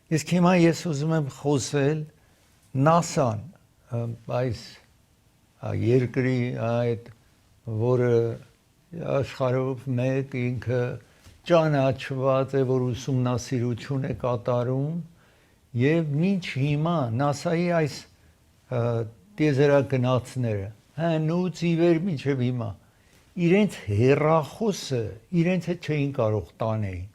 Իսկ հիմա ես ուզում եմ խոսել NASA-ն, այս երկրի այդ, որը աշխարհով մեկ ինքը ճանաչված է, որ ուսումնասիրություն է կատարում եւ մինչ հիմա NASA-ի այս տիեզերագնացները հնուց ի վեր մինչև հիմա իրենց հեռախոսը իրենց հետ չէին կարող տանեին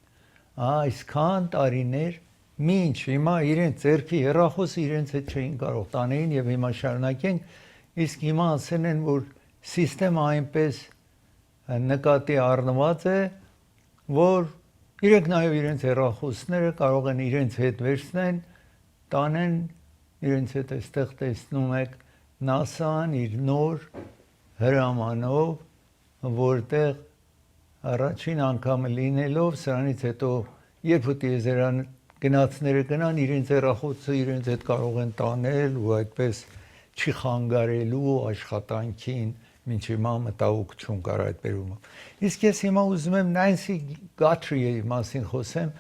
այսքան տարիներ մինչ հիմա իրենց ձեռքի հեռախոսը իրենց հետ չէին կարող տանեին եւ հիմա շարունակենք իսկ հիմա ասեն են որ սիստեմը այնպես նկատի առնված է որ իրենք նաեւ իրենց հեռախոսները կարող են իրենց հետ վերցնեն տանեն իրենց հետ այստեղ տեսնում եք NASA-ն իր նոր հրամանով որտեղ առաջին անգամը լինելով սրանից հետո երբ ու տիեզերան գնացները գնան իրենց հեռախոսը իրենց հետ կարող են տանել ու այդպես չի խանգարելու աշխատանքին մինչ հիմա մտահոգություն կար այդ բերումով իսկ ես հիմա ուզում եմ Նանսի Գաթրիի մասին խոսեմ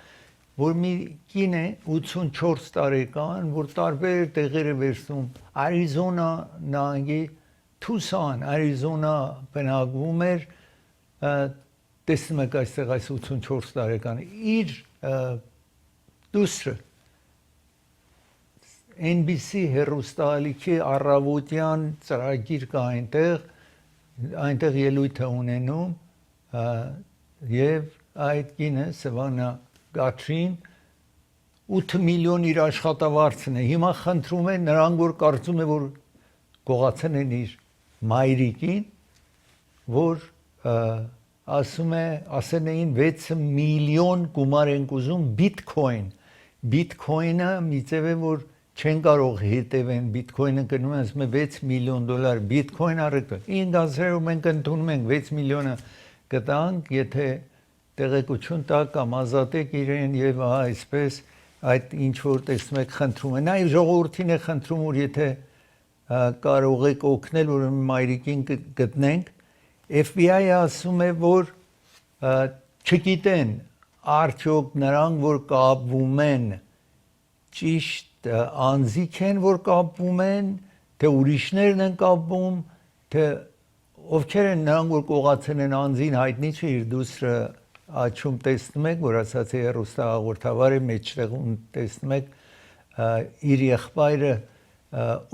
որ մի կին է 84 տարեկան որ տարբեր տեղեր է վերցնում Արիզոնա նահանգի Tucson Արիզոնա բնակվում էր տեսնում եք այստեղ այս 84 տարեկանը իր դուստրը NBC հեռուստաալիքի առավոտյան ծրագիր կա այնտեղ ելույթ է ունենում եւ այդ կինը Սվանա Գաթրին 8 միլիոն իր աշխատավարձն է հիմա խնդրում են նրան որ կարծում է որ գողացան են իր մայրիկին որ ասեն էին 6 միլիոն գումար են ուզում բիտքոյնը մի ձև է որ չեն կարող հետևեն բիտքոյնը գնում է ասում է 6 միլիոն դոլար բիտքոյն առեք ինձ ասել մենք ընդունում ենք 6 միլիոնը կտանք եթե տեղեկություն տա կամ ազատեք իրեն եւ այսպես այդ ինչ որ տեսնում եք խնդրում է նաեւ ժողովրդին է խնդրում որ եթե կարող եք օգնել որ մայրիկին գտնենք FBI-ը ասում է որ չգիտեն արդյոք նրանք որ կապվում են ճիշտ անձիկ են որ կապվում են թե ուրիշներն են կապվում թե ովքեր են նրանք որ կողացել են անձին հայտնի չէ իր դուստրը աչում տեսնում եք որ ասած է հեռուստահաղորդավարի մեջտեղում տեսնում եք իր եղբայրը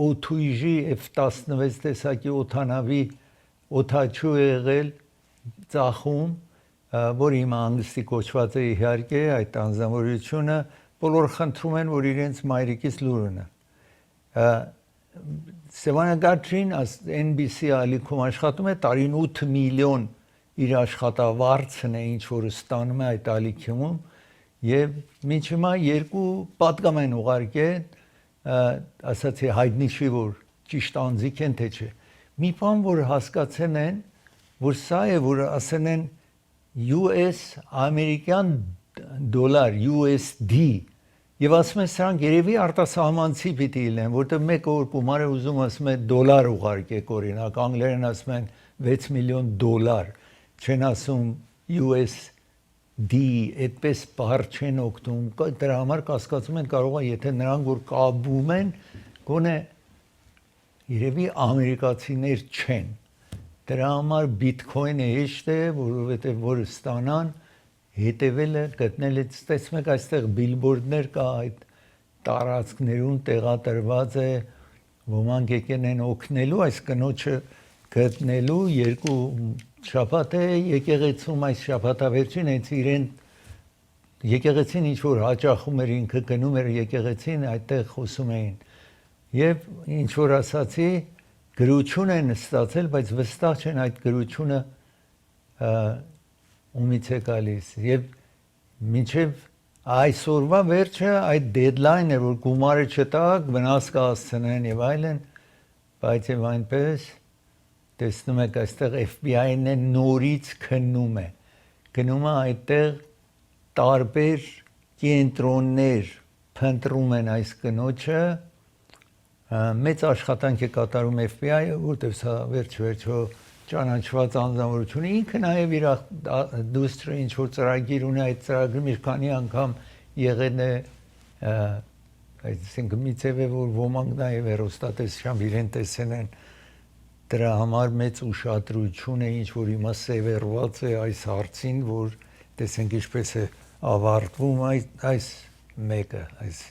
օթույժի F-16 տեսակի օթանավի օթաչու եղել ծախում որ հիմա անգլիսի կոչված է իհարկե այդ անձնավորությունը բոլորը խնդրում են որ իրենց մայրիկից լուրն Սևանա Գաթրին NBC ալիքում աշխատում է տարին 8 միլիոն իր աշխատավարձն է ինչ որ ստանում է այդ ալիքում եւ մինչ հիմա երկու պատգամ են ուղարկել ասած է հայտնի չի որ ճիշտ անձիկ են թե չէ մի բան որ հասկացեն են որ սա է որ ասեն են US ամերիկյան դոլար USD եւ ասում են սրանք երևի արտասահմանցի պիտի լինեն որտեղ մեկը որ գումար է ուզում ասում է դոլար ուղարկեք օրինակ անգլերեն ասում են 6 միլիոն դոլար չեն ասում USD այդպես բառ չեն օգտվում դրա համար կասկածում են կարող է եթե նրանք որ կապվում են գոնե երևի ամերիկացիներ չեն դրա համար բիտքոյնը հեշտ է որովհետեւ որ ստանան հետևելը գտնելը տեսնում եք այստեղ բիլբորդներ կա այդ տարածքներում տեղադրված է ոմանք եկեն են օգնելու այս կնոջը գտնելու երկու շաբաթ է եկեղեցում այս շաբաթավերջին հենց իրեն եկեղեցին ինչ որ հաճախում էր ինքը գնում էր եկեղեցին այդտեղ խոսում էին եւ ինչ որ ասացի գրություն են ստացել բայց վստահ չեն այդ գրությունը ումից է գալիս եւ մինչեւ այսօրվա վերջը այդ դեդլայնը որ գումարը չտակ վնաս կհասցնեն եւ այլն բայց եւ այնպես տեսնում եք այստեղ FBI-ն է նորից քննում է գնում է այդտեղ տարբեր կենտրոններ փնտրում են այս կնոջը մեծ աշխատանք է կատարում FBI-ը որտեղ սա վերջ-վերջո ճանաչված անձնավորությունը ինքը նաև իր դուստրը ինչ որ ծրագիր ունի այդ ծրագրում իր քանի անգամ եղել է այսինքն մի ձև է որ ոմանք նաև հեռուստատեսությամբ իրեն տեսեն են դրա համար մեծ ուշադրություն է ինչ որ հիմա սևեռված է այս հարցին որ տեսենք ինչպես է ավարտվում այս մեկը այս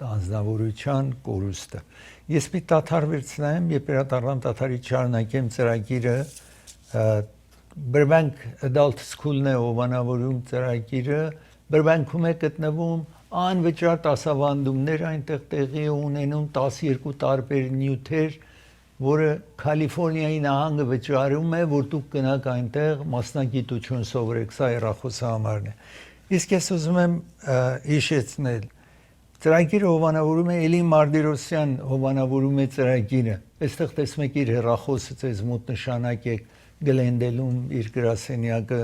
անձնավորության կորուստը ես մի տաթար վերցնեմ երբ հրատարական տաթարի շարունակեմ ծրագիրը Burbank Adult School-ն է ովանավորում ծրագիրը Burbank-ում է գտնվում անվճար դասավանդումներ այնտեղ տեղի ունենում 12 տարբեր նյութեր որը Կալիֆոռնիայի նահանգը վճարում է որ դուք գնաք այնտեղ մասնագիտություն սովորեք սա հեռախոսահամարն է իսկ ես ուզում եմ հիշեցնել ծրագիրը հովանավորում է Էլի Մարտիրոսյան հովանավորում է ծրագիրը այստեղ տեսնում եք իր հեռախոսը ձեզ մոտ նշանակեք Գլենդելում իր գրասենյակը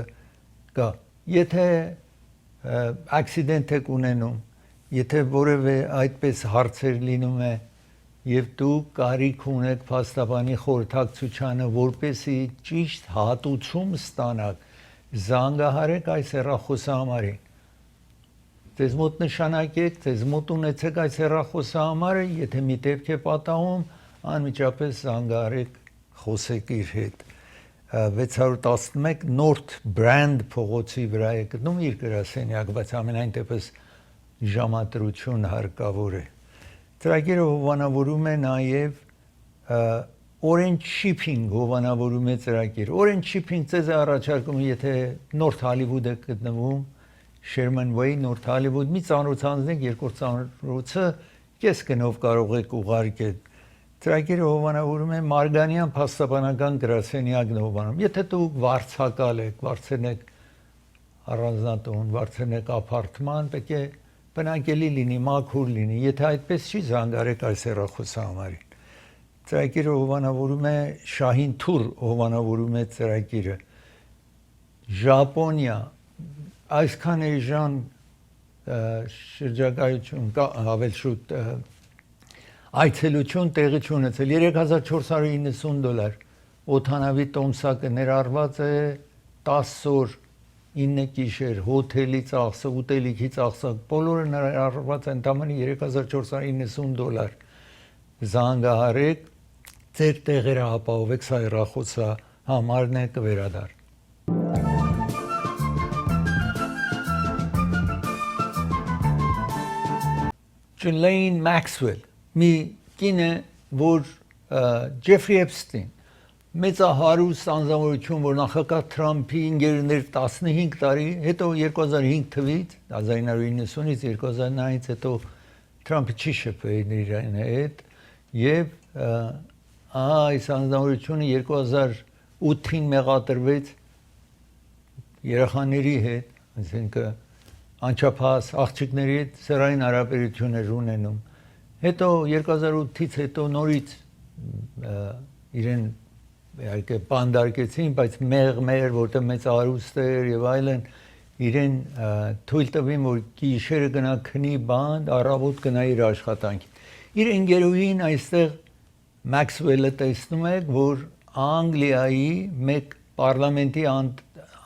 կա եթե accident եք ունենում եթե որևէ այդպես հարցեր լինում է եւ դուք կարիք ունեք փաստաբանի խորհրդակցությանը որպեսի ճիշտ հատուցում ստանաք զանգահարեք այս հեռախոսահամարին Ձեզ մոտ նշանակեք, ձեզ մոտ ունեցեք այս հեռախոսահամարը, եթե մի դեպք է պատահում, անմիջապես զանգահարեք, խոսեք իր հետ։ 611 North Brand փողոցի վրա է գտնում իր գրասենյակը, բայց ամենայն դեպս ժամադրություն հարկավոր է։ Ծրագիրը հովանավորում է նաև Orange Shipping հովանավորում է ծրագիր։ Orange Shipping ձեզ է առաջարկում, եթե North Hollywood է գտնվում, Sherman Way, North Hollywood, մի ծանոթանձնեք, երկրորդ ծանոթը կես գնով կարող եք ուղարկել։ Ծրագիրը հովանավորում է Մարգանյան փաստաբանական գրասենյակն հովանավորում։ Եթե դուք վարձակալ եք, վարձենեք առանձնատուն, վարձենեք ապարտման, պետք է բնակելի լինի, մաքուր լինի։ Եթե այդպես չի, զանգարեք այս հեռախոսահամարին։ Ծրագիրը հովանավորում է Շահին Թուր հովանավորում է ծրագիրը։ Ժապոնիա այսքան էժան շրջագայություն ավել շուտ այցելություն տեղի ունեցել $3490 օթանավի տոմսակը ներառված է 10 օր 9 գիշեր հոթելի ծախսը ուտելիքի ծախսը բոլորը ներառված են տամանը $3490 զանգահարեք ձեր տեղերը ապահովեք սա հեռախոսա համարն է կվերադառնա Ghislaine Maxwell մի կին է որ Ջեֆրի Էփստին մեծահարուստ անձնավորություն որ նախագահ Թրամփի ընկերներ 15 տարի հետո 2005 թվականից 1990-ից 2009-ից հետո Թրամփը չի շփվել իրեն հետ եւ այս անձնավորությունը 2008-ին մեղադրվեց երեխաների հետ այսինքն անչափահաս աղջիկների հետ սեռային հարաբերություններ ունենում հետո 2008-ից հետո նորից իրեն իհարկե բանդարկեցին բայց մեղմեր որտեղ մեծ արուստ էր եւ այլն իրեն թույլ տվին որ գիշերը գնա քնի բանդ առավոտ գնա իր աշխատանքին իր ընկերուհին այստեղ Մաքսվելը տեսնում եք որ Անգլիայի մեկ պարլամենտի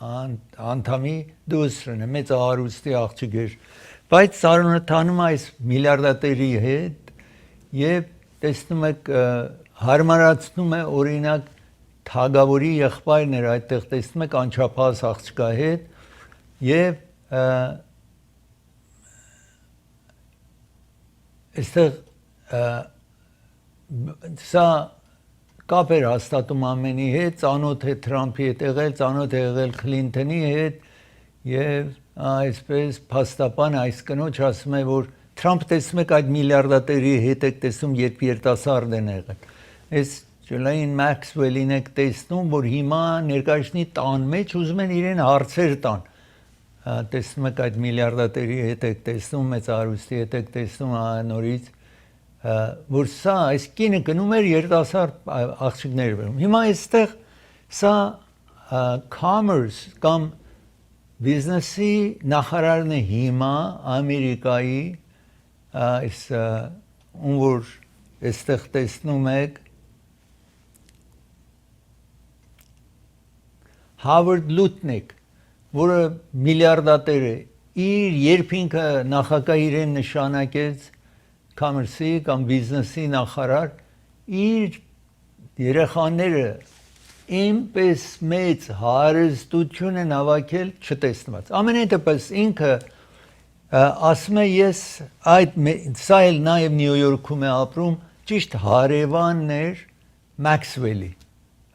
անդամի դուսրն է մեծ արուստի աղջիկ էր բայց ծանոթանում այս միլիարդատերի հետ եւ տեսնում եք հարմարացնում է օրինակ թագավորի եղբայրն էր այդտեղ տեսնում եք անչափահաս աղջկա հետ եւ այստեղ սա կապ էր հաստատում ամենի հետ, ծանոթ է Թրամփի հետ եղել, ծանոթ է եղել Քլինթոնի հետ եւ այսպես փաստաբան այս կնոջ ասում է որ Թրամփ տեսնում եք այդ միլիարդատերի հետ եք տեսնում երբ երիտասարդ են եղել։ Այս Ջոլայն Մաքսվելին եք տեսնում որ հիմա ներկայացնի տան մեջ ուզում են իրեն հարցեր տան։ Տեսնում եք այդ միլիարդատերի հետ եք տեսնում, մեծ արուստի հետ եք տեսնում նորից որ սա այս կինը գնում էր երիտասարդ աղջիկներ բերում։ Հիմա այստեղ սա commerce կամ բիզնեսի նախարարն է հիմա Ամերիկայի այս ում որ այստեղ տեսնում եք Հավարդ Լուտնիկ, որը միլիարդատեր է, իր երբ ինքը նախագահ իրեն նշանակեց commerce-ի կամ բիզնեսի նախարար իր երեխաները այնպես մեծ հարստություն են հավաքել չտեսնված ամենայն դեպս ինքը ասում է ես այդ սա էլ նաև Նյու Յորքում է ապրում ճիշտ հարևաններ Մաքսվելի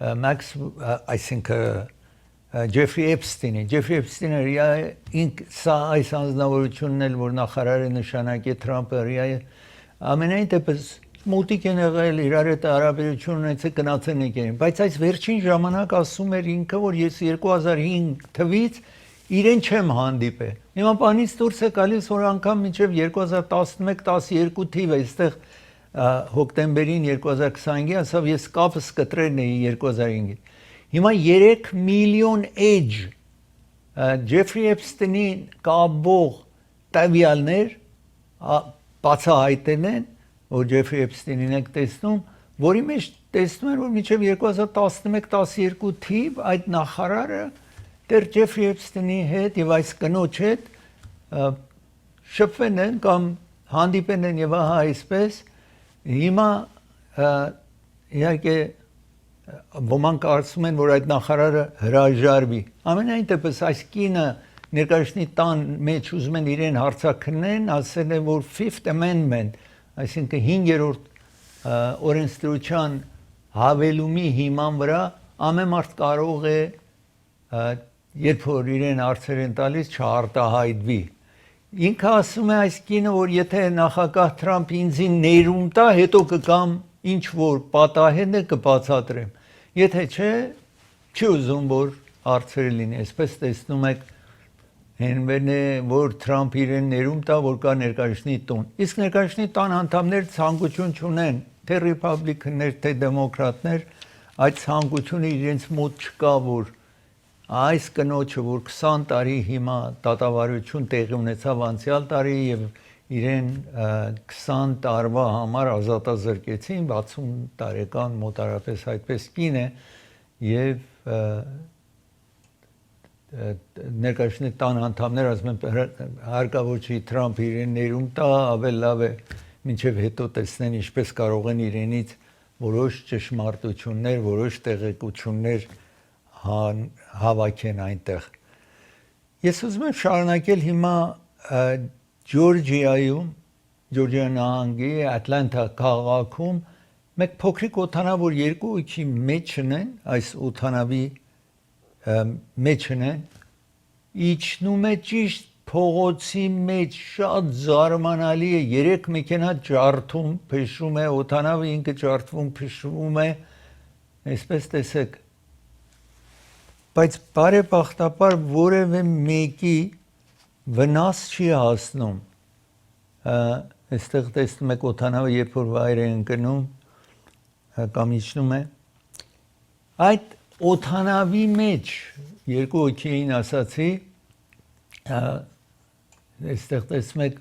այսինքն Ջեֆրի Էփստինը ինք սա այս անձնավորությունն էլ որ նախարարը նշանակե Թրամփը ամենայն դեպս մոտիկ են եղել իրար հետ հարաբերություն ունեցել գնացել եկել բայց այս վերջին ժամանակ ասում էր ինքը որ ես 2005 թվից իրեն չեմ հանդիպել հիմա բանից դուրս է գալիս որ անգամ մինչև 2011-12 թիվը այստեղ հոկտեմբերին 2025-ին ասավ ես կապս կտրել էի 2005-ին հիմա 3 միլիոն էջ Ջեֆրի Էփստինի կապող տվյալներ բացահայտել են որ Ջեֆրի Էփստինին եք տեսնում որի մեջ տեսնում են որ մինչև 2011-12 թիվ այդ նախարարը դեռ Ջեֆրի Էփստինի հետ եւ այս կնոջ հետ շփվել են կամ հանդիպել են եւ ահա այսպես հիմա իհարկե ոմանք կարծում են որ այդ նախարարը հրաժարվի ամենայն դեպս այս կինը ներկայացնի տան մեջ ուզում են իրեն հարցաքննեն ասել են որ Fifth Amendment այսինքն 5-րդ օրենսդրության հավելումի հիման վրա ամեն մարդ կարող է երբ որ իրեն հարցեր են տալիս չարտահայտվի ինքը ասում է այս կինը որ եթե նախագահ Թրամփ ինձին ներում տա հետո կգամ ինչ որ պատահեն է կբացատրեմ եթե չէ չի ուզում որ հարցեր լինի այսպես տեսնում եք հենվեն է որ Թրամփ իրեն ներում տա որ կա ներկայացնի տուն իսկ ներկայացնի տան անդամներ ցանկություն չունեն թե ռիփաբլիկաններ թե դեմոկրատներ այդ ցանկությունը իրենց մոտ չկա որ այս կնոջը որ 20 տարի հիմա դատավարություն տեղի ունեցավ անցյալ տարի եւ իրեն 20 տարվա համար ազատազրկեցին 60 տարեկան մոտարապես այդպես կին է եւ ներկայացնի տան անդամներ ասում են հարկավոր չի Թրամփ իրեն ներում տա ավել լավ է մինչև հետո տեսնեն ինչպես կարող են իրենից որոշ ճշմարտություններ որոշ տեղեկություններ հավաքեն այնտեղ ես ուզում եմ շարունակել հիմա Ջորջիա նահանգի Ատլանտա քաղաքում մեկ փոքրիկ օդանավ որ երկու օքի մեջն են այս օդանավի մեջն են իջնում է ճիշտ փողոցի մեջ շատ զարմանալի է 3 մեքենա ջարդում փշում է օդանավը ինքը ջարդվում փշում է այսպես տեսեք բայց բարեբախտաբար որևէ մեկի վնաս չի հասնում այստեղ տեսնում եք օդանավը երբ որ վայր է ընկնում կամ իջնում է այդ օդանավի մեջ երկու օքի էին ասացի այստեղ տեսնում եք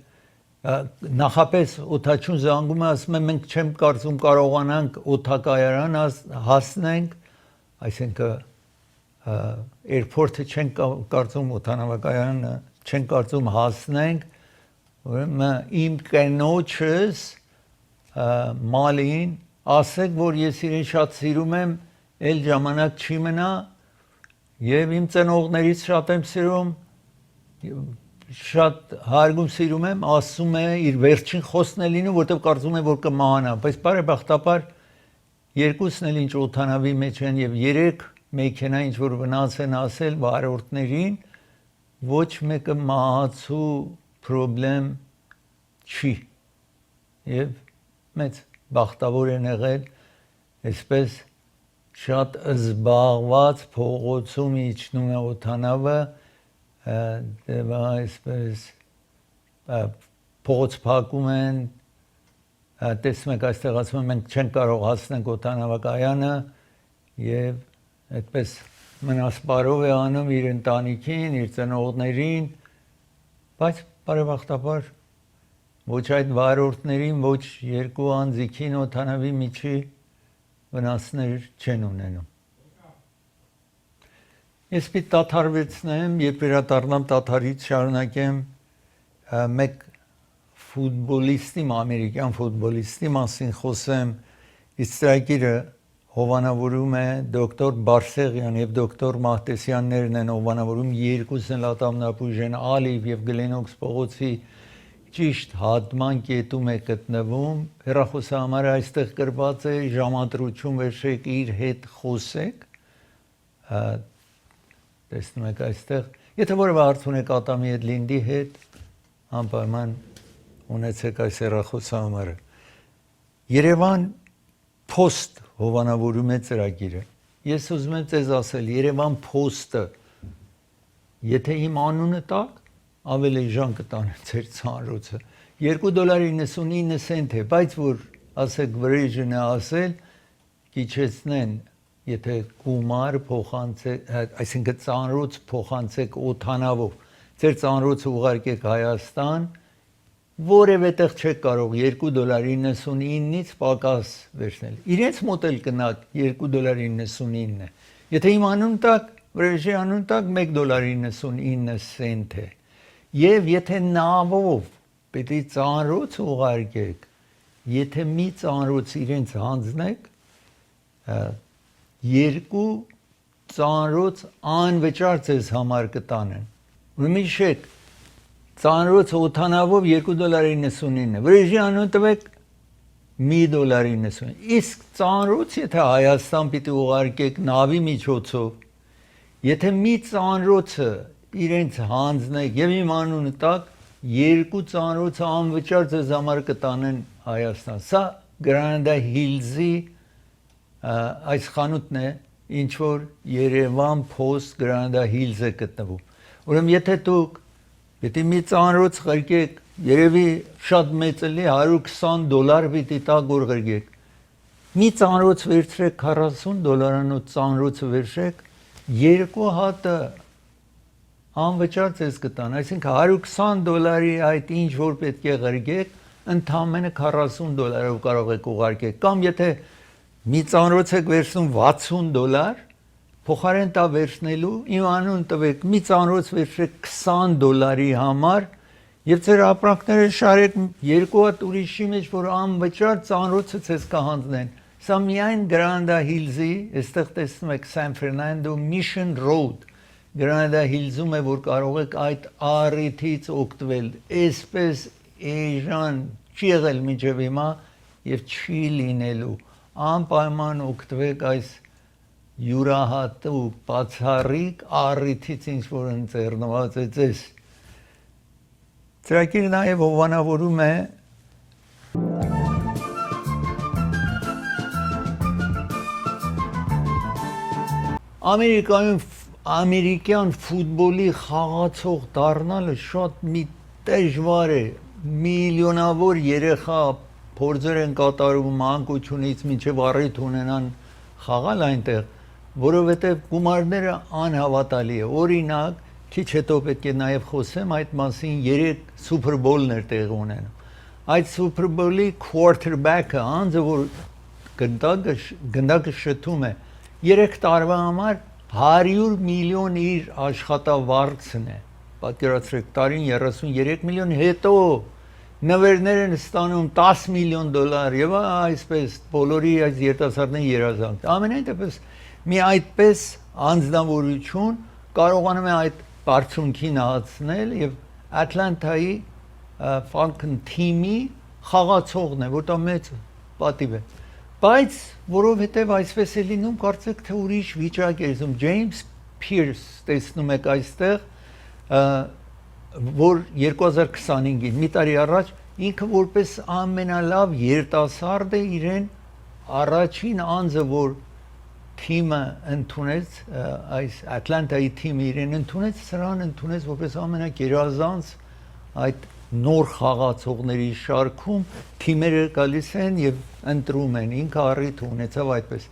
նախապես օդաչուն զանգում է ասում է մենք չեմ կարծում կարողանանք օդակայարան հասնենք այսինքն airport-ը չեն կարծում օդանավակայանը չեն կարծում հասնենք ուրեմն իմ կնոջս մալին ասեք որ ես իրեն շատ սիրում եմ էլ ժամանակ չի մնա եւ իմ ծնողներից շատ եմ սիրում շատ հարգում սիրում եմ ասում է իր վերջին խոսքն է լինում որտեղ կարծում է որ կմահանա բայց բարեբախտաբար երկուսն էլ ինչ օդանավի մեջ են եւ 3 մեքենա ինչ որ վնաս են ասել վարորդներին ոչ մեկը մահացու պրոբլեմ չի եւ մեծ բախտավոր են եղել այսպես շատ զբաղված փողոցում իջնում է օդանավը դեպի այսպես փողոց փակում են տեսնում եք այստեղ ասում են մենք չենք կարող հասնենք օդանավակայանը եւ այդպես մնասպարով է անում իր ընտանիքին, իր ծնողներին, բայց բարեբախտաբար ոչ այդ վարորդներին, ոչ երկու անձիկին օդանավի միջի վնասներ չեն ունենում։ Ես պիտի դադարեցնեմ, երբ վերադառնամ դադարից շարունակեմ մեկ ֆուտբոլիստի, ամերիկյան ֆուտբոլիստի մասին խոսեմ, իսկ ծրագիրը հովանավորում է դոկտոր Բարսեղյան եւ դոկտոր Մահտեսյաններն են հովանավորում, երկուսն էլ ատամնաբույժ են, Ալիև եւ Գլենոքս փողոցի ճիշտ հատման կետում է գտնվում, հեռախոսահամարը այստեղ գրված է, ժամադրություն վերցրեք, իր հետ խոսեք, տեսնում եք այստեղ, եթե որևէ հարց ունեք Ատամի հետ, Լինդի հետ, անպայման ունեցեք այս հեռախոսահամարը։ Երևան Post հովանավորում է ծրագիրը։ Ես ուզում եմ ձեզ ասել, Երևան Post-ը, եթե իմ անունը տակ, ավելի ժան կտան ձեր ցանրոցը։ $2.99 է, բայց որ ասեք վրեժն է ասել, կիչեցնեն, եթե գումար փոխանցեք, այսինքն ծանրոց փոխանցեք օթանավով, ձեր ծանրոցը ուղարկեք Հայաստան, որևէ տեղ չեք կարող $2.99-ից պակաս վերցնել։ Իրենց մոտ էլ կնակ $2.99 է։ Եթե իմ անուն տակ, վրեժի անուն տակ $1.99 է։ Եվ եթե նավով պետք է ծանրոց ուղարկեք, եթե մի ծանրոց իրենց հանձնեք, երկու ծանրոց անվճար ձեզ համար կտանեն։ Ուրեմն հիշեք, ծանրոց օթանավով $2.99, վրեժի անուն տվեք $1.99, իսկ ծանրոց եթե Հայաստան պիտի ուղարկեք նավի միջոցով, եթե մի ծանրոցը իրենց հանձնեք եւ իմ անունը տակ, երկու ծանրոցը անվճար ձեզ համար կտանեն Հայաստան։ Սա Grand Hills-ի այս խանութն է, ինչ որ Երևան Post Grand Hills է գտնվում։ Ուրեմն եթե դուք Եթե մի ծանրոց ղրկեք, երևի շատ մեծ էլի $120 պիտի տակ որ ղրկեք։ Մի ծանրոց վերցրեք $40 ծանրոցը վերցրեք, երկու հատը անվճար ձեզ կտան, այսինքն $120-ի այդ ինչ որ պետք է ղրկեք, ընդամենը $40 կարող եք ուղարկել, կամ եթե մի ծանրոց եք վերցնում $60, փոխարեն տա վերցնելու իմ անուն տվեք մի ծանրոց վերցրեք $20-ի համար եւ ձեր ապրանքները շարեք երկու հատ ուրիշի մեջ որ անվճար ծանրոցը ցես կհանձնեն։ Սա միայն Grand Hills-ի, այստեղ տեսնում եք San Fernando Mission Road, Grand Hills-ում է որ կարող եք այդ առիթից օգտվել, այսպես էժան չի եղել մինչև հիմա եւ չի լինելու, անպայման օգտվեք այս յուրահատուկ բացառիկ առիթից ինչ որ ընձեռնված է ձեզ։ Ծրագիրը նաև հովանավորում է ամերիկյան ֆուտբոլի խաղացող դառնալը շատ մի դժվար է, միլիոնավոր երեխա փորձեր են կատարում մանկությունից մինչև առիթ ունենան խաղալ այնտեղ, որովհետև գումարները անհավատալի է։ Օրինակ, քիչ հետո պետք է նաև խոսեմ այդ մասին 3 Super Bowl-ներ տեղի ունենում։ Այդ Super Bowl-ի quarterback-ը, անձը որ գնդակը շտում է, 3 տարվա համար 100 միլիոն իր աշխատավարձն է։ Պատկերացրեք, տարին 33 միլիոն, հետո նվերներ են ստանում $10 միլիոն եւ այսպես բոլորի այս երիտասարդների երազանք։ Ամենայն դեպս մի այդպես անձնավորություն կարողանում է այդ բարձունքին հասնել եւ Ատլանտայի Falcon թիմի խաղացողն է, որտեղ մեծ պատիվ է։ Բայց որովհետեւ այսպես է լինում, կարծեք թե ուրիշ վիճակ է զում Ջեյմս Փիրս, տեսնում եք այստեղ, որ 2025-ին մի տարի առաջ ինքը որպես ամենալավ երիտասարդը իրեն առաջին անձը որ թիմը ընդունեց, այս Ատլանտայի թիմը իրեն ընդունեց, սրան ընդունեց որպես ամենագերազանց այդ նոր խաղացողների շարքում թիմերը գալիս են եւ ընտրում են, ինքը առիթ ունեցավ այդպես։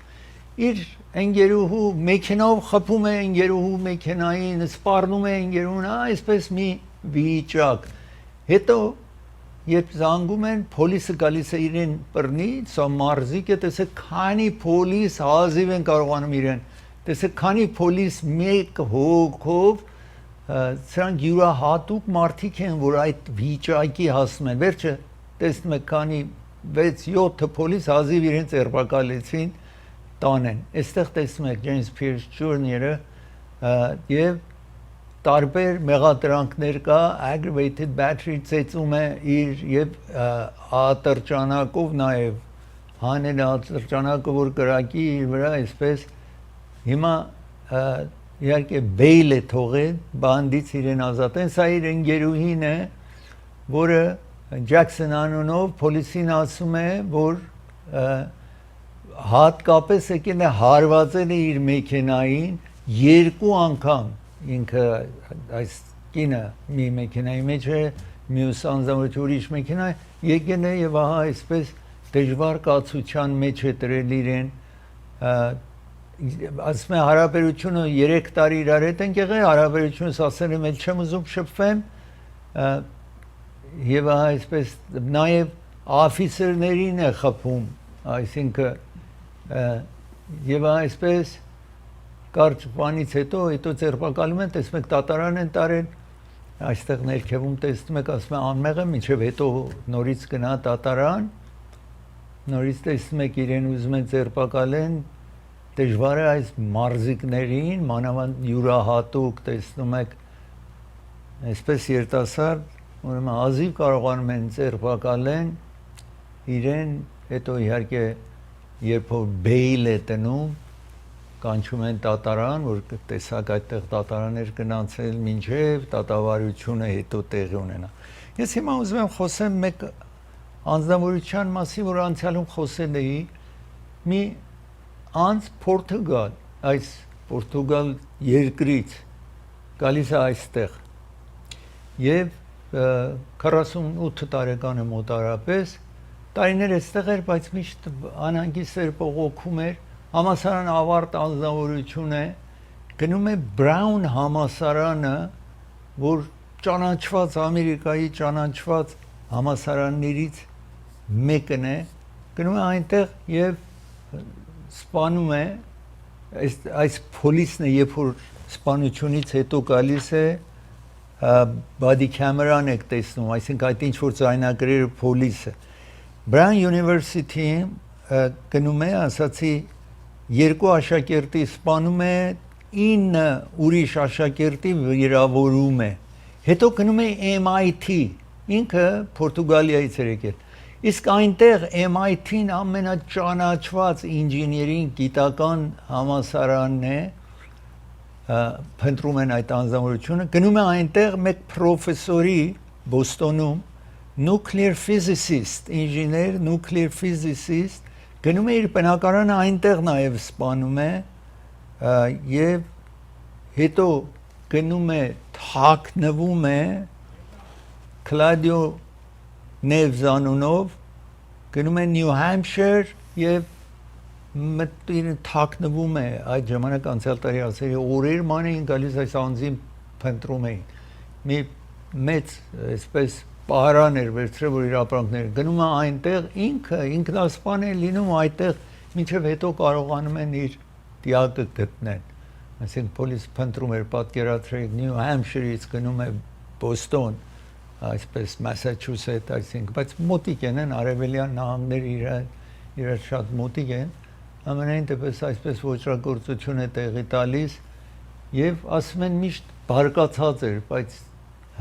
Իր ընկերուհու մեքենայով խփում է ընկերուհու մեքենային, սպառնում է ընկերուհուն, այսպես մի վիճակ։ Հետո երբ զանգում են, պոլիսը գալիս է իրեն բռնի, սա մարզիկ է, տեսեք քանի պոլիս հազիվ են կարողանում իրեն տեսեք քանի պոլիս մեկ հոգով սրանք յուրահատուկ մարդիկ են, որ այդ վիճակի հասնում են։ Վերջը տեսնում եք քանի 6-7 պոլիս հազիվ իրենց երբակալեցին տանեն։ Այստեղ տեսնում եք Ջեյմս Փիրս Ջունիորը եւ տարբեր մեղադրանքներ կա, aggravated battery ծեծում է իր եւ ատրճանակով նաեւ հանել ատրճանակը որ կրակի իր վրա, այսպես հիմա իհարկե բեյլ է թողել, բանդից իրեն ազատեն, սա իր ընկերուհին է, որը Ջաքսոն անունով պոլիսին ասում է, որ հատկապես եկել է հարվածել է իր մեքենային 2 անգամ ինքը այս կինը մի մեքենայի մեջ է, մյուս անձնավորը ուրիշ մեքենա եկել է եւ ահա այսպես դժվար կացության մեջ է դրել իրեն, ասում է հարաբերությունը 3 տարի իրար հետ են եղել, հարաբերությունս ասել եմ էլ չեմ ուզում շփվեմ եւ ահա այսպես նաեւ աֆիսերներին է խփում, այսինքն եւ ահա այսպես կարճ բանից հետո ձերբակալում են, տեսնում եք դատարան են տարել, այստեղ ներքևում տեսնում եք, ասում է անմեղ է, մինչև հետո նորից գնա դատարան, նորից տեսնում եք իրեն ուզում են ձերբակալեն, դժվար է այս մարզիկներին, մանավանդ յուրահատուկ տեսնում եք, այսպես երիտասարդ, ուրեմն հազիվ կարողանում են ձերբակալեն իրեն, հետո իհարկե երբ որ բեյլ է տնում, կանչում են դատարան, որ տեսակ այդտեղ դատարան էր գնացել մինչև դատավարությունը հետո տեղի ունենա։ Ես հիմա ուզում եմ խոսեմ մեկ անձնավորության մասին, որ անցյալում խոսել էի, մի անձ Պորտուգալ, այս Պորտուգալ երկրից գալիս է այստեղ եւ 48 տարեկան է մոտարապես, տարիներ այստեղ էր, բայց միշտ անհանգիստ էր, բողոքում էր, համասարան ավարտ անձնավորություն է, գնում է Բրաուն համասարանը, որ ճանաչված Ամերիկայի ճանաչված համասարաններից մեկն է, գնում է այնտեղ եւ սպանում է, այս պոլիսն է, երբ որ սպանությունից հետո գալիս է, body camera-ն եք տեսնում, այսինքն այդ ինչ որ ձայնագրերը պոլիսը։ Brown University-ում գնում է, ասացի 2 աշակերտի սպանում է, 9 ուրիշ աշակերտի վիրավորում է, հետո գնում է MIT, ինքը Պորտուգալիայից էր եկել, իսկ այնտեղ MIT-ն ամենաճանաչված ինժեներին գիտական համալսարանն է, փնտրում են այդ անձնավորությունը, գնում է այնտեղ մեկ պրոֆեսորի Բոստոնում, nuclear physicist, ինժեներ, nuclear physicist, գնում է իր բնակարանը այնտեղ նաև սպանում է եւ հետո գնում է թաքնվում է Կլադիո Նևզ անունով, գնում է Նյու Համփշայր եւ մտին թաքնվում է այդ ժամանակ անցյալ տարի ասերի օրեր ման էին գալիս այս անձին փնտրում էին մի մեծ այսպես պարան էր վերցրել որ իր ապրանքները գնում է այնտեղ ինքը ինքնասպան է լինում այդտեղ մինչև հետո կարողանում են իր դիակը գտնեն այսինքն պոլիս փնտրում էր պատկերացրեք Նյու Համփշայրից գնում է Բոստոն այսպես Մասաչուսեթ այսինքն բայց մոտիկ են արևելյան նահանգները իրար շատ մոտիկ են ամենայն դեպս այսպես ոչրագործություն է տեղի տալիս եւ ասում են միշտ բարկացած էր բայց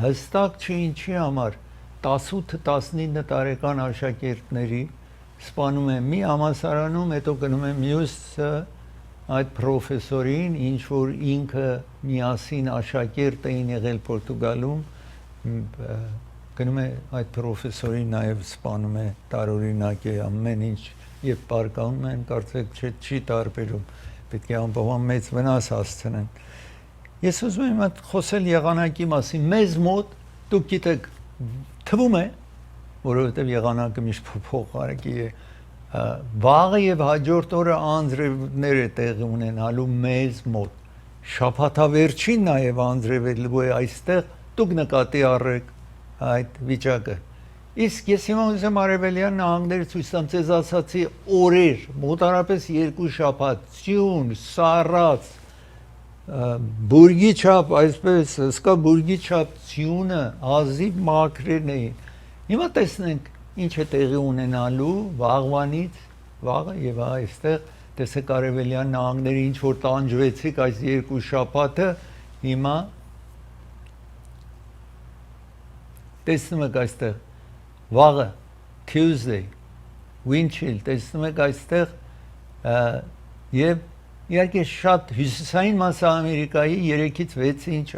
հստակ չի ինչի համար 18-19 տարեկան աշակերտների սպանում է մի համալսարանում հետո գնում է մյուս այդ պրոֆեսորին ինչ որ ինքը միասին աշակերտ էին եղել Պորտուգալում գնում է այդ պրոֆեսորին նաև սպանում է տարօրինակ է ամեն ինչ եւ բարկանում են կարծեք չի տարբերում պետք է անպայման մեծ վնաս հասցնեն ես ուզում եմ խոսել եղանակի մասին մեզ մոտ դուք գիտեք թվում է որովհետեւ եղանակը միշտ փոխարակի է վաղը եւ հաջորդ օրը անձրևներ է տեղի ունենալու մեզ մոտ շաբաթավերջին նաեւ անձրևելու է այստեղ դուք նկատի առեք այդ վիճակը Իսկ ես հիմա ուզում Արևելյան նահանգների ցույց տամ ցեզ ասացի օրեր, մոտարապես 2 շաբաթ, ծյուն, սառած, բուրգի չափ, այսպես, հսկա բուրգի չափ ծյունը, ազիվ մաքրերն էին։ Հիմա տեսնենք ինչ է տեղի ունենալու վաղվանից, վաղը եւ այստեղ տեսեք Արևելյան նահանգների ինչ որ տանջվեցիք այս 2 շաբաթը, հիմա տեսնում եք այստեղ վաղը Tuesday wind chill տեսնում եք այստեղ եւ իհարկե շատ հյուսիսային մասը Ամերիկայի 3-ից 6 ինչ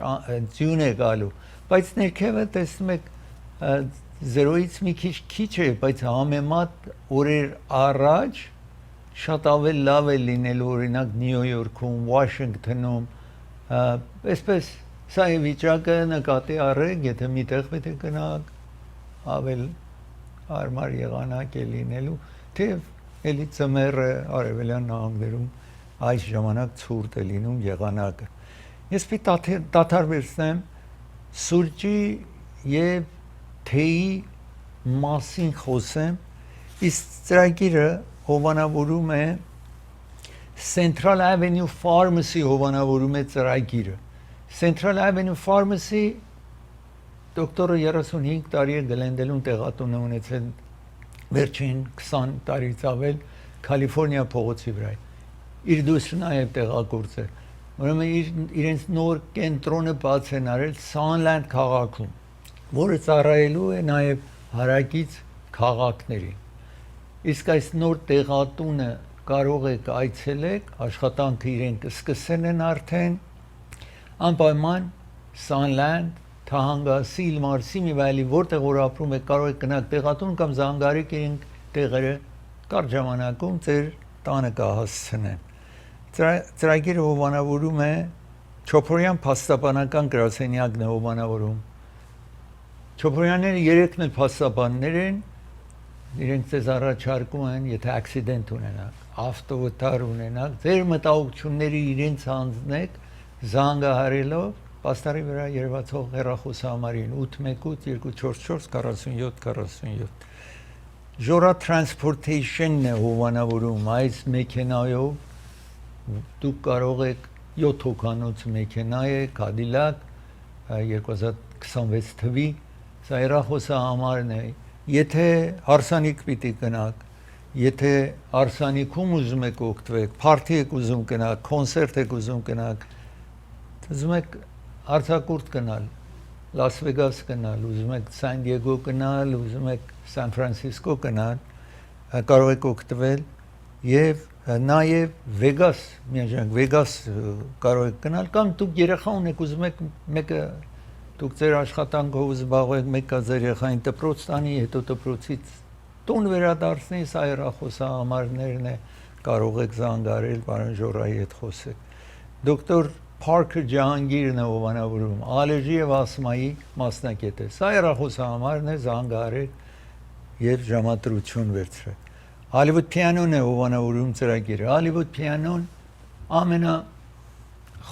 ձյուն է գալու, բայց ներքևը տեսնում եք 0-ից մի քիչ է, բայց համեմատ օրեր առաջ շատ ավելի լավ է լինելու օրինակ Նյու Յորքում, Վաշինգտոնում, այսպես սա է վիճակը նկատի առեք, եթե միտեղ պետք է գնաք, ավելի հարմար եղանակ է լինելու, թեև էլի ծմերը Արևելյան նահանգներում այս ժամանակ ցուրտ է լինում եղանակը։ Ես պիտի դադարեցնեմ սուրճի եւ թեյի մասին խոսեմ, իսկ ծրագիրը հովանավորում է Central Avenue Pharmacy հովանավորում է ծրագիրը։ Central Avenue Pharmacy դոկտորը 35 տարի է Գլենդելում տեղատուն ունեցել վերջին 20 տարից ավել Կալիֆոռնիա փողոցի վրա։ Իր դուսը նաև տեղակորցել։ Ուրեմն իրենց նոր կենտրոնը բաց են արել Sunland քաղաքում, որը ծառայելու է նաև հարակից քաղաքներին։ Իսկ այս նոր տեղատունը կարող եք այցելեք, աշխատանքը իրենք սկսել են արդեն, անպայման Sunland, Թահանգասի, Իլմարսի մի վայրի, որտեղ որ ապրում եք, կարող եք գնալ տեղատուն կամ զանգարեք իրենք տեղերը կարճ ժամանակում ձեր տանը կհասցնեն։ Ծրագիրը հովանավորում է Չոփորյան փաստաբանական գրասենյակն է հովանավորում։ Չոփորյանները 3-ն էլ փաստաբաններ են, իրենք ձեզ առաջարկում են, եթե ակսիդենտ ունենաք, ավտովթար ունենաք, ձեր մտահոգությունները իրենց հանձնեք զանգահարելով պաստարի վրա երևացող հեռախոսահամարին 818 244 47 47 Ժորա Transportation-ն է հովանավորում այս մեքենայով դուք կարող եք 7 հոգանոց մեքենա է Cadillac 2026 թվի սա հեռախոսահամարն է եթե հարսանիք պիտի գնաք եթե հարսանիքում ուզում եք օգտվեք փարթի եք ուզում գնաք կոնցերտ եք ուզում գնաք ուզում եք արձակուրդ գնալ Լաս Վեգաս գնալ ուզում եք Սան Դիեգո գնալ ուզում եք Սան Ֆրանցիսկո գնալ կարող եք օգտվել եւ նաեւ Վեգաս միաժամանակ Վեգաս կարող եք գնալ կամ դուք երեխա ունեք ուզում եք մեկը դուք ձեր աշխատանքով զբաղվեք մեկը ձեր երեխային դպրոց տանի հետո դպրոցից տուն վերադարձնի սա հեռախոսահամարներն է կարող եք զանգարել պարոն Ժորայի հետ խոսեք դոկտոր Parker Ջահանգիրն է հովանավորում ալերգի եւ ասմայի մասնակետ է սա հեռախոսահամարն է զանգարեք եւ ժամադրություն վերցրեք Hollywood Piano-ն է հովանավորում ծրագիրը Hollywood Piano-ն ամենա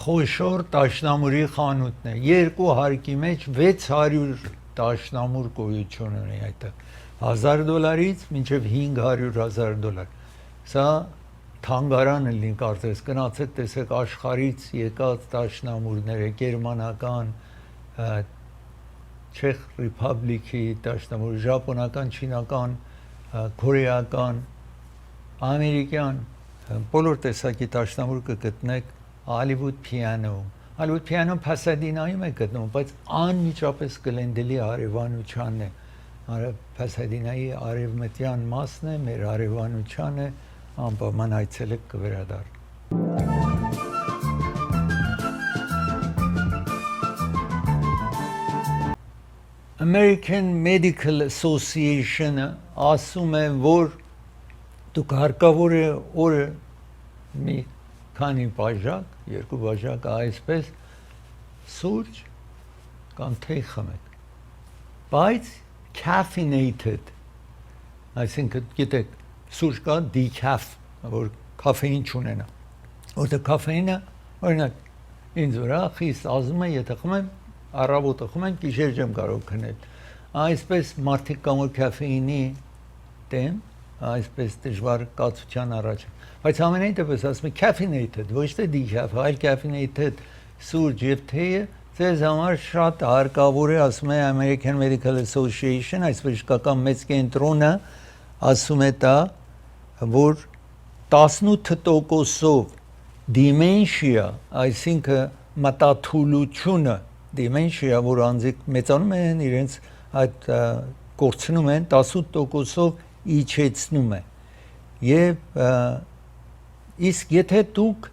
խոշոր դաշնամուրի խանութն է երկու հարկի մեջ 600 դաշնամուր գոյություն ունի այդտեղ $1000-ից մինչև $500,000 սա թանգարանը լինի կարծես գնացեք տեսեք աշխարհից եկած դաշնամուրները գերմանական Չեխ Ռեփուբլիկի դաշնամուր ճապոնական չինական կորեական ամերիկյան բոլոր տեսակի դաշնամուր կգտնեք Hollywood Piano-ում Hollywood Piano-ն Փասադինայում է գտնվում բայց անմիջապես Գլենդելի արևանությանն է Փասադինայի արևմտյան մասն է մեր արևանությանը անպայման այցելեք կվերադառնա American Medical Association-ը ասում է, որ դուք հարկավոր է օրը մի քանի բաժակ, երկու բաժակ այսպես սուրճ կամ թեյ խմեք, բայց caffeinated, այսինքն գիտեք, սուրճ կա decaf, որ կաֆեին չունենա, որտեղ կաֆեինը, օրինակ, ինձ վրա խիստ ազդում է, եթե խմեմ, առավոտը խմեմ, գիշեր չեմ կարող քնել, այսպես մարդիկ կամոր կաֆեինի դեմ, այսպես դժվար կացության առաջ։ Բայց ամենայն դեպս ասում եմ caffeinated, ոչ թե decaf, այլ caffeinated սուրճ եւ թեյը ձեզ համար շատ հարկավոր է, ասում է American Medical Association, այս բժշկական մեծ կենտրոնը ասում է դա, որ 18%-ով dementia, այսինքն մտաթուլությունը, dementia, որ անձիկ մեծանում են իրենց այդ կորցնում են 18%-ով իջեցնում է։ Եվ իսկ եթե դուք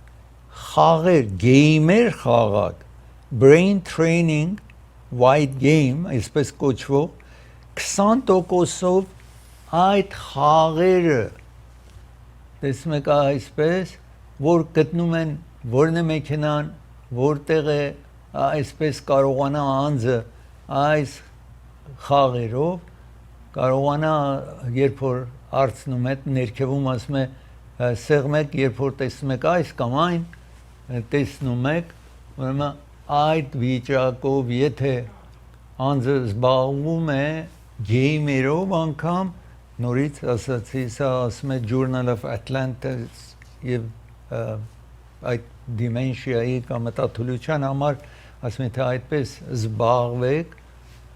խաղեր, գեյմեր խաղաք, brain training, white game, այսպես կոչվող 20%-ով այդ խաղերը տեսնում եք այսպես, որ գտնում են որն է մեքենան, որտեղ է այսպես կարողանա անձը այս խաղերով կարողանա երբ որ արցնում է ներքևում ասում է սեղմ եք երբ որ տեսնում եք այս կամ այն տեսնում եք ուրեմն այդ վիճակով եթե անձը զբաղվում է գեյմերով անգամ նորից ասացի սա ասում է Journal of Atlantis եւ այդ dementia-ի կամ մտաթուլության համար ասում է թե այդպես զբաղվեք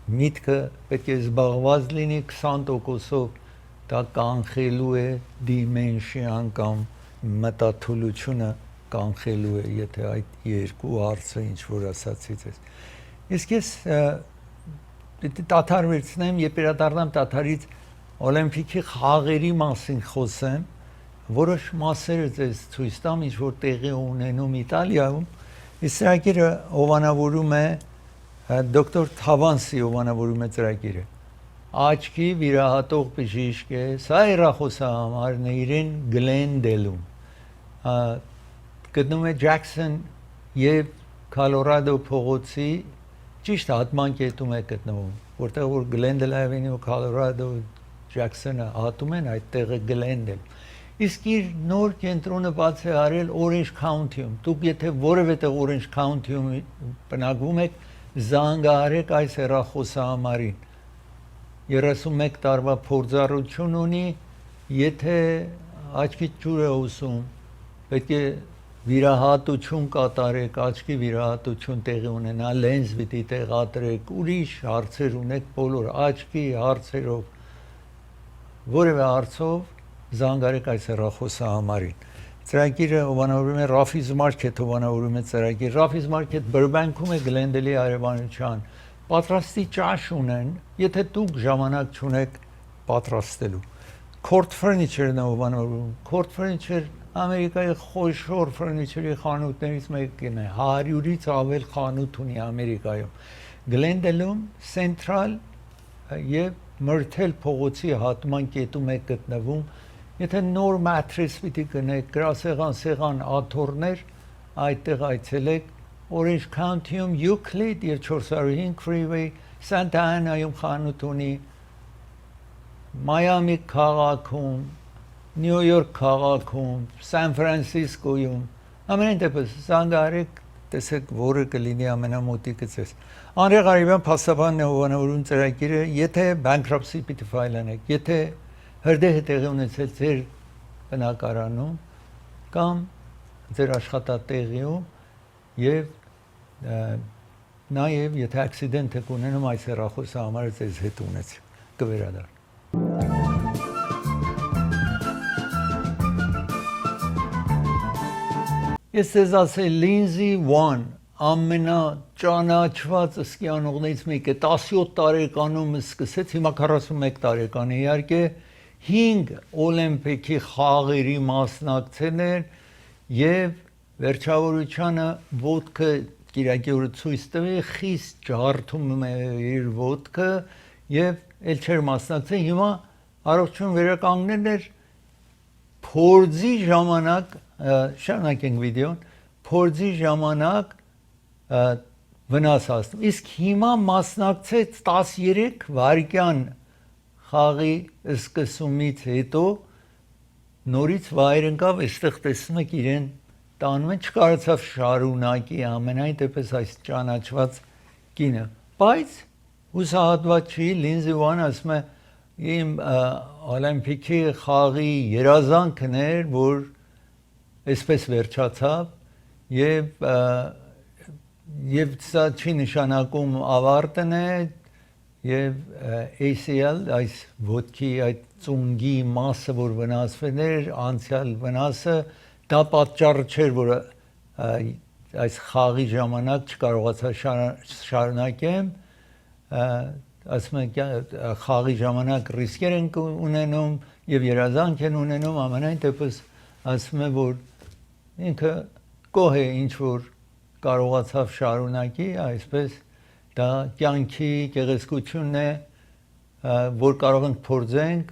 միտքը պետք է զբաղված լինի 20%-ով դա կանխելու է dementia-ն կամ մտաթուլությունը կանխելու է եթե այդ երկու հարցը ինչ որ ասացի ձեզ իսկ ես դաթար վերցնեմ եւ վերադառնամ դաթարից օլիմպիկի խաղերի մասին խոսեմ որոշ մասերը ձեզ ցույց տամ ինչ որ տեղի ունենում Իտալիայում իսրագիրը ովանավորում է դոկտոր Թավանսի ովանավորում է ծրագիրը աչքի վիրահատող բժիշկ է սա երախոսահամարն է իրեն Գլենդելում գտնում է Ջաքսոն եւ Կոլորադո փողոցի ճիշտ հատման կետում է գտնվում որտեղ որ Գլենդել Ավենյու Կոլորադո Ջաքսոնը հատում են այդ տեղը Գլենդել իսկ իր նոր կենտրոնը բաց է արել Orange County-ում դուք եթե որևէ տեղ Orange County-ում բնակվում եք զանգահարեք այս հեռախոսահամարին 31 տարվա փորձառություն ունի եթե աչքի ջուր է ուսում պետք է վիրահատություն կատարեք աչքի վիրահատություն տեղի ունենա լենզ պիտի տեղադրեք ուրիշ հարցեր ունեք բոլոր աչքի հարցերով որևէ հարցով զանգարեք այս հեռախոսահամարին ծրագիրը ովանավորում է Raffi's Market ովանավորում է ծրագիր Raffi's Market Burbank-ում է Գլենդելի արևանության պատրաստի ճաշ ունեն եթե դուք ժամանակ չունեք պատրաստելու Court Furniture-ն ովանավորում Court Furniture Ամերիկայի խոշոր ֆուրնիչերի խանութներից մեկն է 100-ից ավել խանութ ունի Ամերիկայում Գլենդելում Central եւ Myrtle փողոցի հատման կետում է գտնվում Եթե նոր մատրես պիտի գնեք, գրասեղան, սեղան, աթոռներ, այդտեղ այցելեք, Orange County-ում Euclid եւ 405 Freeway, Santa Ana-ում խանութ ունի, Miami քաղաքում, New York քաղաքում, San Francisco-ում, ամենայն դեպս զանգահարեք, տեսեք, որը կլինի ամենամոտիկը ձեզ։ Անրե Ղարիբյան փաստաբանն է ովանավորում ծրագիրը, եթե bankruptcy պիտի ֆայլանեք, եթե հրդեհ է տեղի ունեցել ձեր բնակարանում կամ ձեր աշխատատեղիում եւ նաեւ եթե accident եք ունենում այս հեռախոսահամարը ձեզ հետ ունեցեք կվերադառնա Ես ձեզ ասել Lindsay Vonn ամենաճանաչված սկիանողներից մեկը 17 տարեկանում սկսեց հիմա 41 տարեկան է իհարկե 5 օլիմպիկի խաղերի մասնակցել էր եւ վերջավորությանը ոտքը Կիրակի օրը ցույց տվի խիստ ջարդում է իր ոտքը եւ ել չէր մասնակցել հիմա առողջություն վերականգնել էր փորձի ժամանակ շարունակենք վիդեոն փորձի ժամանակ վնաս հասնում իսկ հիմա մասնակցեց 13 վայրկյան խաղի սկսումից հետո նորից վայր ընկավ այստեղ տեսնում եք իրեն տանում են չկարողացավ շարունակի ամենայն դեպս այս ճանաչված կինը բայց հուսահատված չի Լինզի Վան ասում է իմ օլիմպիքի խաղի երազանքն էր որ այսպես վերջացավ եւ սա չի նշանակում ավարտն է եւ ACL այս ոտքի այդ ծունգի մասը որ վնասվել էր անցյալ վնասը դա պատճառը չէր որ այս խաղի ժամանակ չկարողացա շարունակեմ ասում եմ խաղի ժամանակ ռիսկեր են ունենում եւ երազանք են ունենում ամենայն դեպս ասում եմ որ ինքը գոհ է ինչ որ կարողացավ շարունակի այսպես դա կյանքի գեղեցկությունն է որ կարող ենք փորձենք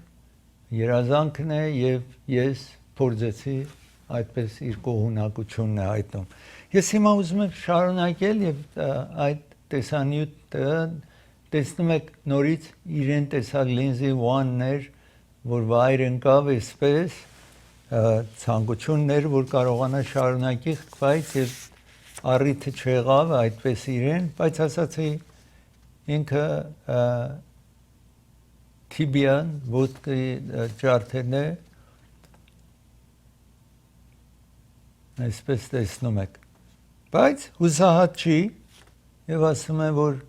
երազանքն է եւ ես փորձեցի այդպես իր գոհունակությունն է հայտնում ես հիմա ուզում եմ շարունակել եւ այդ տեսանյութը տեսնում եք նորից իրեն տեսակ Լինզի Վաններ որ վայր ընկավ այսպես ցանկություններ որ կարողանա շարունակի բայց եւ առիթը չեղավ այդպես իրեն բայց ասացի ինքը Tibian ոտքի ջարդերն է այսպես տեսնում եք բայց հուսահատ չի եւ ասում է որ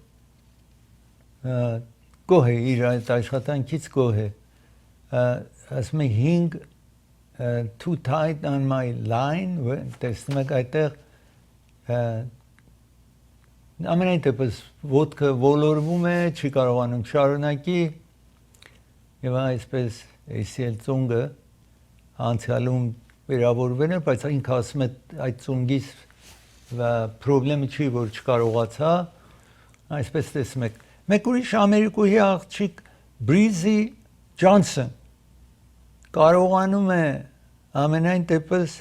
գոհ է իր այդ աշխատանքից գոհ է ասում է 5 too tight on my line տեսնում եք այդտեղ ամենայն դեպս ոտքը ոլորվում է չի կարողանում շարունակի եւ այսպես ACL ծունգը անցյալում վերավորվել է բայց ինքը ասում է այդ ծունգից պրոբլեմը չի որ չկարողացա այսպես տեսնում եք մեկ ուրիշ ամերիկուհի աղջիկ Բրիզի Ջոնսոն կարողանում է ամենայն դեպս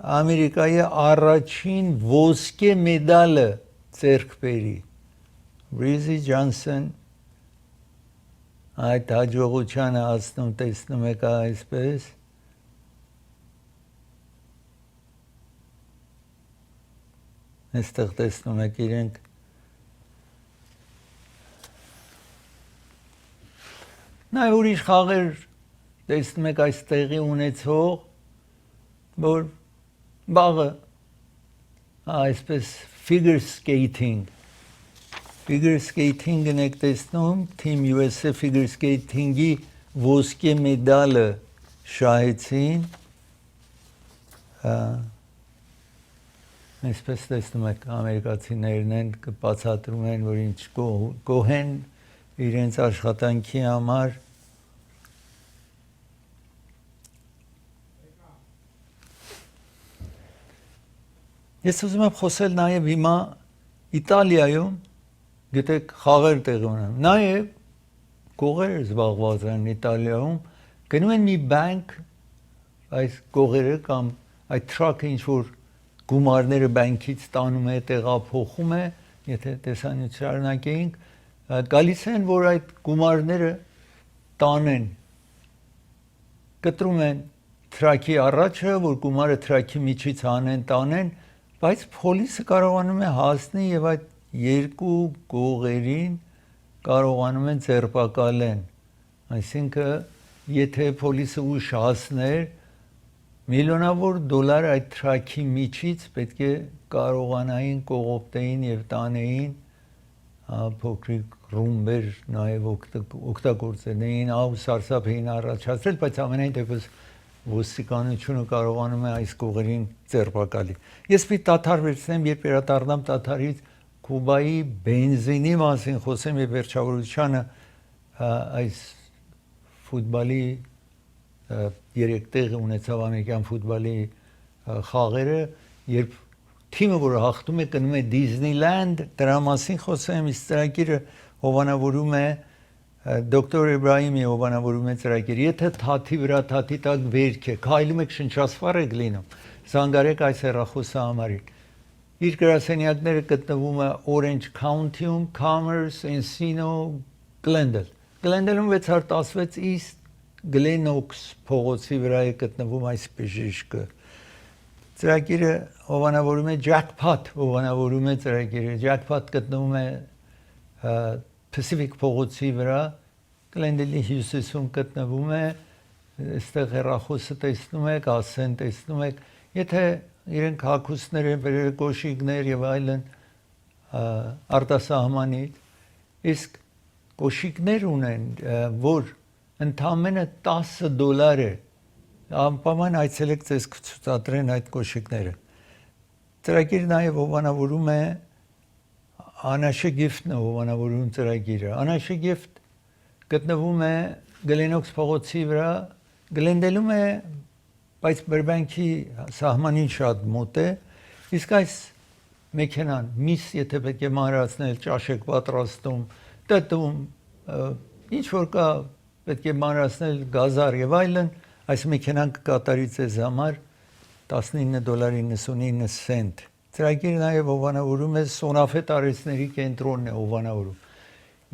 Ամերիկայի առաջին ոսկե մեդալը ձեռք բերի Բրիզի Ջոնսոն այդ հաջողությանը հասնում տեսնում եք այսպես այստեղ տեսնում եք իրենք նայ ուրիշ խաղեր տեսնում եք այս տեղի ունեցող որ բաղը այսպես figure skating-ն եք տեսնում Team USA figure skating-ի ոսկե մեդալը շահեցին այսպես տեսնում եք ամերիկացիներն են բացատրում են որ ինչ գոհ են իրենց աշխատանքի համար Ես ուզում եմ խոսել նաև հիմա Իտալիայում գիտեք խաղեր տեղի ունեն նաև գողեր զբաղված են Իտալիայում գնում են մի բանկ այս գողերը կամ այդ տրաքը ինչ որ գումարները բանկից տանում է տեղափոխում է եթե տեսանյութ շարունակեինք գալիս են որ այդ գումարները տանեն կտրում են տրաքի առաջը որ գումարը տրաքի միջից անեն տանեն բայց փոլիսը կարողանում է հասնել եւ այդ երկու գողերին կարողանում են ձերբակալեն այսինքն եթե փոլիսը ուշ հասներ միլիոնավոր դոլար այդ տրաքի միջից պետք է կարողանային կողոպտեին եւ տանեին փոքրիկ ռումբեր նաեւ օգտագործեին սարսափ էին առաջացրել բայց ամենայն դեպս ոստիկանությունը կարողանում է այս գողերին ձերբակալի ես մի տաթար վերցնեմ երբ վերադառնամ տաթարից Կուբայի բենզինի մասին խոսեմ եւ վերջավորությանը այս ֆուտբոլի երեք տեղի ունեցավ ամերիկյան ֆուտբոլի խաղերը երբ թիմը որը հաղթում է գնում է Դիզնիլենդ դրա մասին խոսեմ իսկ ծրագիրը հովանավորում է Դոկտոր Էբրահիմի հովանավորում է ծրագիրը եթե թաթի վրա թաթի տակ վերք է քայլում եք շնչասպառ եք լինում զանգարեք այս հեռախոսը համարին իր գրասենյակները գտնվում է Orange County-ում Commerce, Encino, Glendale Glendale-ում 616 East Glenox փողոցի վրա է գտնվում այս բժիշկը ծրագիրը հովանավորում է Jackpot հովանավորում է ծրագիրը Jackpot գտնվում է Pacific փողոցի վրա Glendale-ի հյուսիսում գտնվում է, այստեղ հեռախոսը տեսնում եք, ասեն տեսնում եք, եթե իրենք հագուստներ են վերել կոշիկներ եւ այլն արտասահմանից, իսկ կոշիկներ ունեն, որ ընդամենը $10 է, անպայման այցելեք ձեզ կցուցադրեն այդ կոշիկները։ Ծրագիրը նաև հովանավորում է Անաշեգիֆտն է հովանավորում ծրագիրը։ Անաշեգիֆտ գտնվում է Գլենոքս փողոցի վրա, Գլենդելում է, բայց Բերբանկի սահմանին շատ մոտ է, իսկ այս մեքենան միս եթե պետք է մանրացնել, ճաշեք պատրաստում, տտում, ինչ որ կա պետք է մանրացնել գազար եւ այլն, այս մեքենան կկատարի ձեզ համար $19.99 Ծրագիրը նաև հովանավորում է Սոնաֆե տարեցների կենտրոնն է հովանավորում։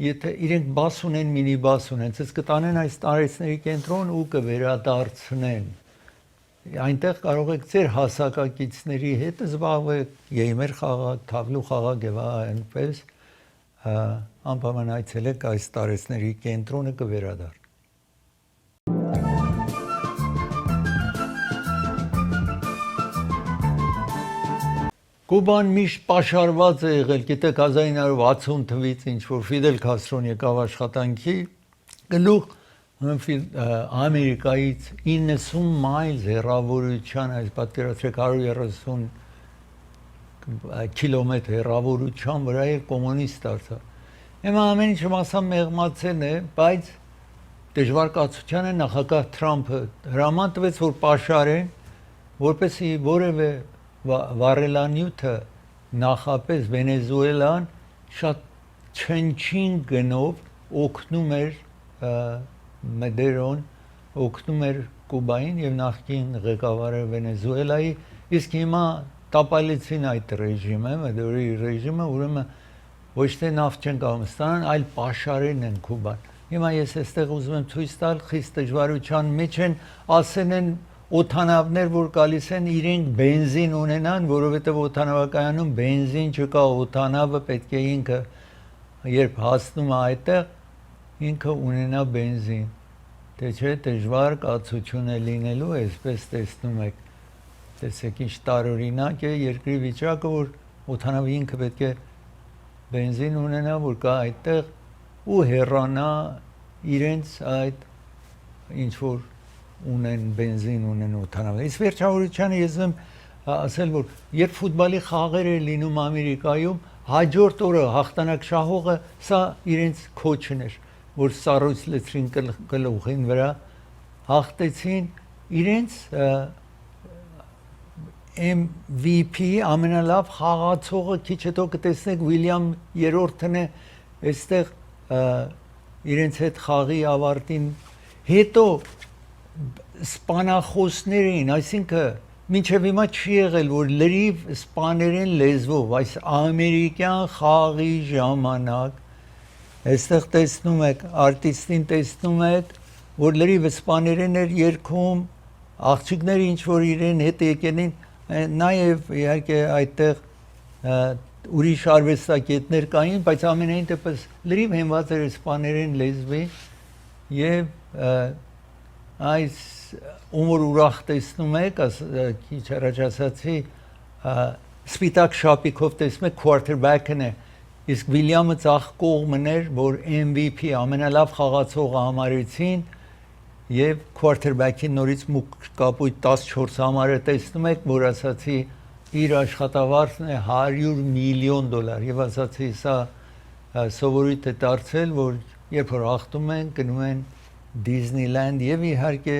Եթե իրենք բաս ունեն, մինի բաս ունեն, ցած կտանեն այս տարեցների կենտրոն ու կվերադարձնեն։ Այնտեղ կարող եք ձեր հասակակիցների հետ զբաղվել, գեյմեր խաղալ, թավլու խաղալ եւ այնպես անպայման այցելեք այս տարեցների կենտրոնը կվերադառնա։ Կուբան միշտ պաշարված է եղել, գիտեք 1960 թվականից ինչ որ Ֆիդել Քաստրոն եկավ աշխատանքի, գլուխ Ամերիկայից 90 մայլ հեռավորության, այս պատկերացրեք 130 կիլոմետր հեռավորության վրա է կոմունիստ դարձավ։ Հիմա ամեն ինչը մասամբ մեղմացել է, բայց դժվարկացությանը նախագահ Թրամփը հրաման տվեց, որ պաշարեն, որպեսզի որևէ վառելանյութը նախապես Վենեսուելան շատ չնչին գնով օգնում էր Մեդերոն, օգնում էր Կուբային եւ նախկին ղեկավարը Վենեսուելայի, իսկ հիմա տապալեցին այդ ռեժիմը, Մեդերոյի ռեժիմը, ուրեմն ոչ թե նավթ չեն կարող ստանան, այլ պաշարեն են Կուբան։ Հիմա ես այստեղ ուզում եմ ցույց տալ խիստ դժվարության մեջ են, ասեն են օթանավներ, որ գալիս են, իրենք բենզին ունենան, որովհետև օթանավակայանում բենզին չկա, օթանավը պետք է ինքը երբ հասնում է այդտեղ, ինքը ունենա բենզին։ Թե չէ դժվար կացություն է լինելու, այսպես տեսնում եք։ Տեսեք ինչ տարօրինակ է երկրի վիճակը, որ օթանավը ինքը պետք է բենզին ունենա, որ կա այդտեղ ու հեռանա իրենց այդ ինչ որ ունեն բենզին ունեն օթանավը։ Իսկ վերջավորությանը ես եմ ասել, որ երբ ֆուտբոլի խաղեր է լինում Ամերիկայում, հաջորդ օրը հաղթանակ շահողը սա իրենց քոչն էր, որ սառույցլեցրին գլուխին վրա, հաղթեցին իրենց MVP ամենալավ խաղացողը, քիչ հետո կտեսնեք Ուիլյամ երրորդն է այստեղ իրենց հետ խաղի ավարտին հետո սպանախոսներին, այսինքն մինչև հիմա չի եղել, որ լրիվ սպաներեն լեզվով, այս ամերիկյան խաղի ժամանակ, այստեղ տեսնում եք, արտիստին տեսնում եք, որ լրիվ սպաներեն էր երգում, աղջիկները ինչ որ իրեն հետ եկել են, նաև իհարկե այդտեղ ուրիշ արվեստագետներ կային, բայց ամենայն դեպս լրիվ հենված էր սպաներեն լեզվի եւ այս ում որ ուրախ տեսնում եք, քիչ առաջ ասացի, սպիտակ շապիկով տեսնում եք quarterback-ն է, իսկ Վիլյամը ցախ կողմն էր, որ MVP ամենալավ խաղացողը համարեցին եւ quarterback-ի նորից մուկ կապույտ 14 համարը տեսնում եք, որ ասացի իր աշխատավարձն է $100 միլիոն եւ ասացի սա սովորույթ է դարձել, որ երբ որ հաղթում են, գնում են Disneyland եւ իհարկե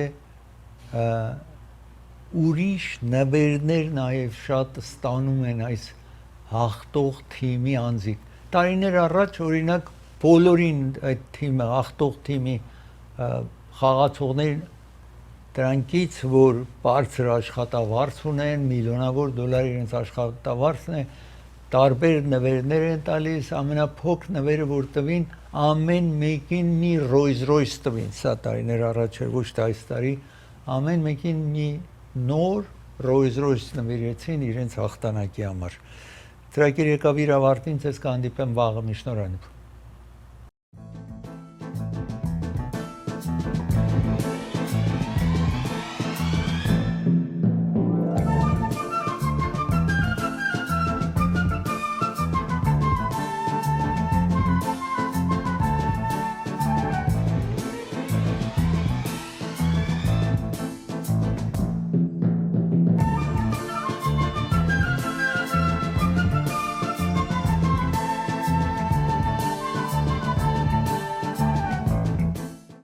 ուրիշ նվերներ նաև շատ ստանում են այս հաղթող թիմի անձիկ։ Տարիներ առաջ օրինակ բոլորին այդ թիմը հաղթող թիմի խաղացողներին դրանքից որ բարձր աշխատավարձ ունեն, միլիոնավոր դոլար իրենց աշխատավարձն է, տարբեր նվերներ են տալիս, ամենափոքր նվերը որ տվին, ամեն մեկին մի Rolls-Royce տվին, սա տարիներ առաջ էր, ոչ թե այս տարի, ամեն մեկին մի նոր Rolls-Royce նվիրեցին իրենց հաղթանակի համար։ Ծրագիրը եկավ իր ավարտին, ձեզ կհանդիպեմ վաղը, մի շնորհանիվ։